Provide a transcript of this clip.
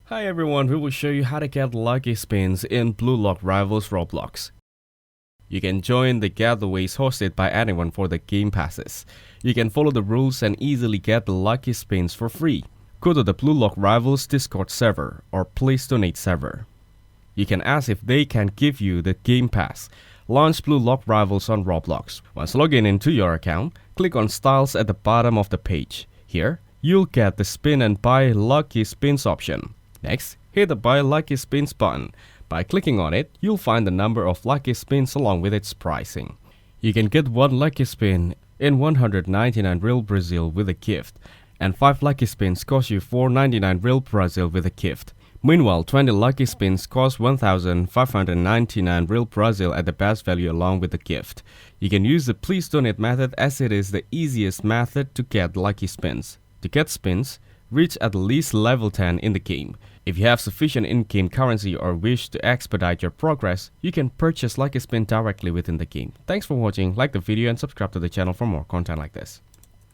Hi everyone, we will show you how to get lucky spins in Blue Lock Rivals Roblox. You can join the giveaways hosted by anyone for the game passes. You can follow the rules and easily get the lucky spins for free. Go to the Blue Lock Rivals Discord server or Please Donate server. You can ask if they can give you the game pass. Launch Blue Lock Rivals on Roblox. Once logging into your account, click on Styles at the bottom of the page. Here, you'll get the Spin and Buy Lucky Spins option. Next, hit the Buy Lucky Spins button. By clicking on it, you'll find the number of lucky spins along with its pricing. You can get 1 lucky spin in 199 Real Brazil with a gift, and 5 lucky spins cost you 499 Real Brazil with a gift. Meanwhile, 20 lucky spins cost 1,599 Real Brazil at the best value along with the gift. You can use the Please Donate method as it is the easiest method to get lucky spins. To get spins, reach at least level 10 in the game. If you have sufficient in-game currency or wish to expedite your progress, you can purchase lucky spin directly within the game. Thanks for watching, like the video and subscribe to the channel for more content like this.